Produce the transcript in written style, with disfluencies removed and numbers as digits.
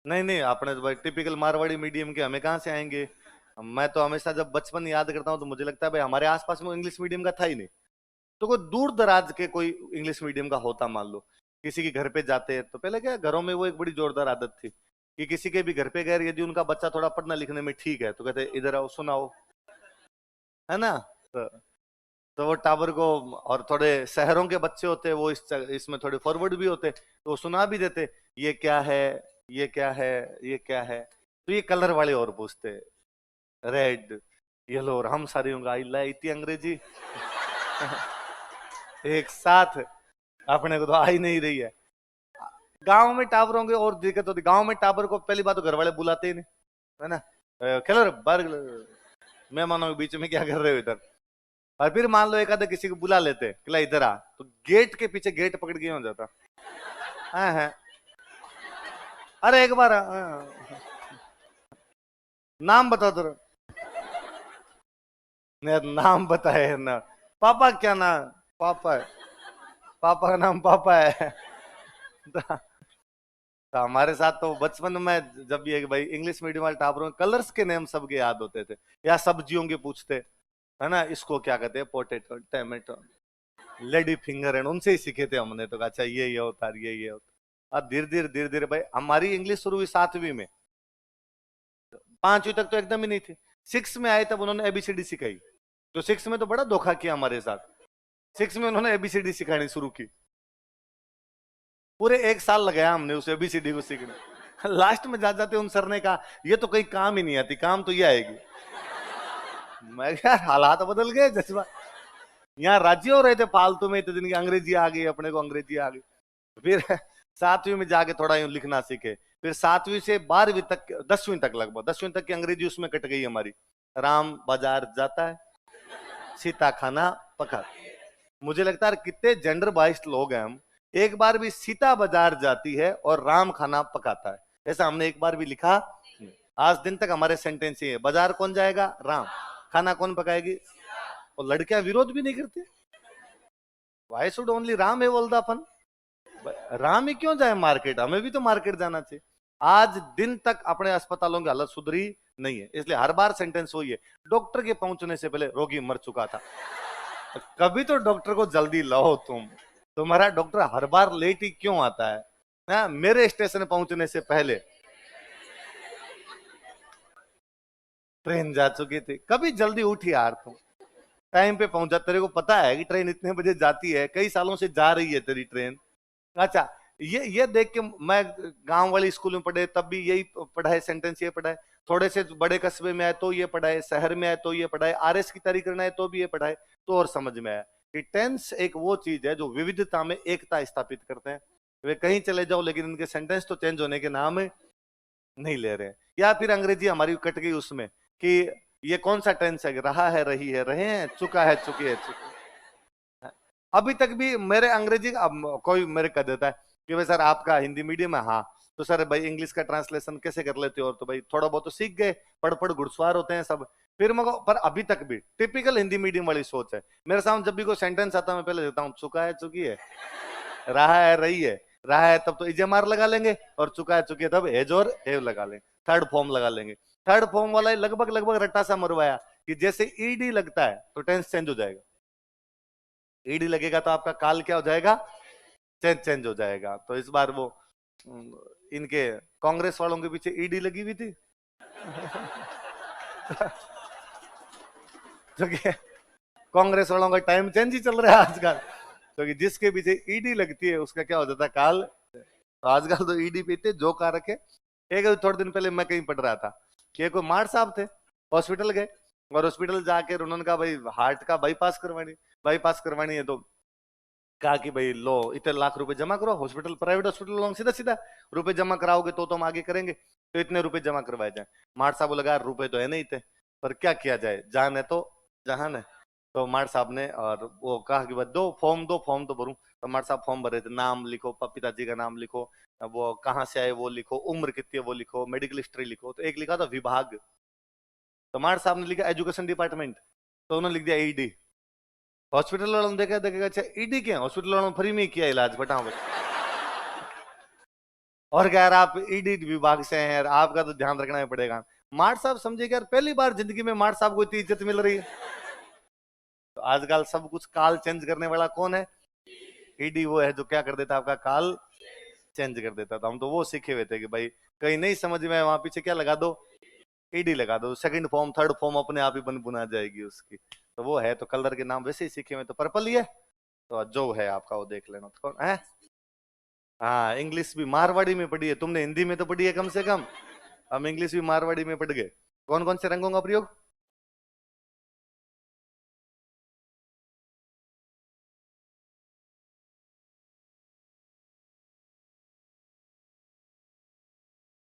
नहीं नहीं, अपने तो भाई टिपिकल मारवाड़ी मीडियम के, हमें कहाँ से आएंगे। मैं तो हमेशा जब बचपन याद करता हूँ तो मुझे लगता है भाई हमारे आसपास में इंग्लिश मीडियम का था ही नहीं। तो कोई दूर दराज के कोई इंग्लिश मीडियम का होता, मान लो किसी के घर पे जाते हैं तो पहले क्या घरों में वो एक बड़ी जोरदार आदत थी कि किसी के भी घर पे गए, यदि उनका बच्चा थोड़ा पढ़ने लिखने में ठीक है तो कहते इधर आओ सुनाओ, है ना। तो, तो वो टावर को, और थोड़े शहरों के बच्चे होते वो इसमें थोड़े फॉरवर्ड भी होते तो वो सुना भी देते। ये क्या है, ये क्या है, ये क्या है। तो ये कलर वाले और पूछते, रेड, येलो, और हम सारी होंगे आई ला इतनी अंग्रेजी एक साथ, अपने को तो आ ही नहीं रही है। गांव में टावर होंगे और दिक्कत होती, गांव में टावर को पहली बात तो घर वाले बुलाते ही नहीं, है ना। कलर बाहर, मेहमानों के बीच में क्या कर रहे हो इधर। और फिर मान लो एक आधा किसी को बुला लेते कि इधर आ, तो गेट के पीछे गेट पकड़ के हो जाता। हाँ हाँ, अरे एक बार नाम बताओ तेरा। नाम बताए ना, पापा क्या नाम, पापा है, पापा का नाम पापा है तो हमारे साथ तो बचपन में जब ये भाई इंग्लिश मीडियम वाले टापरों में कलर्स के नेम सबके याद होते थे, या सब्जियों के पूछते, है ना, इसको क्या कहते हैं, potato, tomato, lady finger, and उनसे ही सीखे थे हमने। तो अच्छा ये होता है, ये होता। अब धीरे धीरे धीरे धीरे भाई हमारी इंग्लिश शुरू हुई 7वीं में, 5वीं तक तो एकदम ही नहीं थी। 6 में आए तब उन्होंने एबीसीडी सिखाई। तो 6 में तो बड़ा धोखा किया हमारे साथ। 6 में उन्होंने एबीसीडी सिखानी शुरू की, पूरे 1 साल लगाया हमने उस एबीसीडी को सीखने। लास्ट में जा जाते उन सर ने कहा ये तो कहीं काम ही नहीं आती, काम तो ये आएगी। मैं क्या, हालात बदल गए जज्बा, यहाँ राज्य हो रहे थे फालतू में, इतने दिन की अंग्रेजी आ गई, अपने को अंग्रेजी आ गई। फिर 7वीं में जाके थोड़ा यूं लिखना सीखे। फिर 7वीं से 12वीं तक, 10वीं तक, लगभग 10वीं तक की अंग्रेजी उसमें कट गई हमारी। राम बाजार जाता है, सीता खाना पका। मुझे लगता है कितने जेंडर बाइस्ड लोग हैं हम, एक बार भी सीता बाजार जाती है और राम खाना पकाता है ऐसा हमने एक बार भी लिखा नहीं। आज दिन तक हमारे सेंटेंस ये है, बाजार कौन जाएगा, राम, खाना कौन पकाएगी। और लड़कियां विरोध भी नहीं करती, वाई शुड ओनली राम है बोलता अपन, राम ही क्यों जाए मार्केट, हमें भी तो मार्केट जाना चाहिए। आज दिन तक अपने अस्पतालों की हालत सुधरी नहीं है, इसलिए हर बार सेंटेंस वही है, डॉक्टर के पहुंचने से पहले रोगी मर चुका था। कभी तो डॉक्टर को जल्दी लाओ तुम, तुम्हारा डॉक्टर हर बार लेट ही क्यों आता है। ना, मेरे स्टेशन पहुंचने से पहले ट्रेन जा चुकी थी, कभी जल्दी उठ यार तुम, टाइम पे पहुंचा, तेरे को पता है कि ट्रेन इतने बजे जाती है, कई सालों से जा रही है तेरी ट्रेन। अच्छा, ये देख के मैं गांव वाली स्कूल में पढ़े तब भी यही पढ़ाए, सेंटेंस ये पढ़ाए, थोड़े से बड़े कस्बे में आए तो ये पढ़ाए, शहर में आए तो ये पढ़ाए, आरएस की तैयारी करना है तो भी ये पढ़ाए। तो और समझ में आया कि टेंस एक वो चीज है जो विविधता में एकता स्थापित करते हैं। वे कहीं चले जाओ लेकिन इनके सेंटेंस तो चेंज होने के नाम नहीं ले रहे हैं। या फिर अंग्रेजी हमारी कट गई उसमें कि ये कौन सा टेंस है, रहा है, रही है, रहे हैं, चुका है, चुकी है, चुकी है। अभी तक भी मेरे अंग्रेजी कोई मेरे कह देता है कि भाई सर आपका हिंदी मीडियम है, हाँ तो सर भाई इंग्लिश का ट्रांसलेशन कैसे कर लेते हो, और तो भाई थोड़ा बहुत तो सीख गए, पढ़ पढ़ घुड़सवार होते हैं सब। फिर मगर पर अभी तक भी टिपिकल हिंदी मीडियम वाली सोच है मेरे सामने, जब भी कोई सेंटेंस आता है मैं पहले देता हूँ चुका है, चुकी है, रहा है, रही है, रहा है तब तो इजेमार लगा लेंगे, और चुका है, चुकी है तब एज और हेव लगा लेंगे, थर्ड फॉर्म लगा लेंगे। थर्ड फॉर्म वाला लगभग लगभग रट्टा सा मरवाया कि जैसे ईडी लगता है तो टेंस चेंज हो जाएगा, ईडी लगेगा तो आपका काल क्या हो जाएगा, चेंज चेंज हो जाएगा। तो इस बार वो इनके कांग्रेस वालों के पीछे ईडी लगी हुई थी क्योंकि कांग्रेस वालों का टाइम चेंज ही चल रहा है आजकल, क्योंकि जिसके पीछे ईडी लगती है उसका क्या हो जाता है, काल। तो आजकल तो ईडी पे इतने जोक आ रखे। एक थोड़े दिन पहले मैं कहीं पढ़ रहा था कि कोई मार साहब थे, हॉस्पिटल गए, और हॉस्पिटल जाके उन्होंने कहा भाई हार्ट का बाईपास करवानी है। तो कहा कि भाई लो इतने लाख रुपए जमा करो, हॉस्पिटल, प्राइवेट हॉस्पिटल लोग सीधा सीधा रुपए जमा कराओगे तो हम आगे करेंगे, तो इतने रुपए जमा करवाए जाए। मार साहब लगा रुपए तो है नहीं थे, पर क्या किया जाए, जान है तो जहान है। तो मार साहब ने और वो कहा कि भाई दो फॉर्म तो भरूं। तो मार साहब फॉर्म भरे थे, नाम लिखो, पिताजी का नाम लिखो, वो कहाँ से आए वो लिखो, उम्र कितनी है वो लिखो, मेडिकल हिस्ट्री लिखो। तो एक लिखा था विभाग, तो मार साहब ने लिखा एजुकेशन डिपार्टमेंट, तो उन्होंने लिख दिया ईडी। हॉस्पिटल वालों ने देखा देखेगा अच्छा ईडी क्या, हॉस्पिटल वालों ने फ्री में किया इलाज फटाफट और क्या यार, आप ईडी विभाग से हैं यार, आपका तो ध्यान रखना ही पड़ेगा। मार्ट साहब समझे यार, पहली बार जिंदगी में मार्ट साहब को इतनी इज्जत मिल रही है। तो आजकल सब कुछ काल चेंज करने वाला कौन है? ईडी वो है जो क्या कर देता, आपका काल चेंज कर देता था। हम तो वो सीखे हुए थे कि भाई कहीं नहीं समझ में वहां पीछे क्या लगा दो, ईडी लगा दो, सेकंड फॉर्म थर्ड फॉर्म अपने आप ही बन बुना जाएगी उसकी। तो वो है, तो कलर के नाम वैसे ही सीखे हुए, तो पर्पल ही है। तो जो है आपका वो देख लेना, तो कौन है? हाँ, इंग्लिश भी मारवाड़ी में पढ़ी है तुमने, हिंदी में तो पढ़ी है कम से कम। हम इंग्लिश भी मारवाड़ी में पढ़ गए। कौन कौन से रंगों का प्रयोग?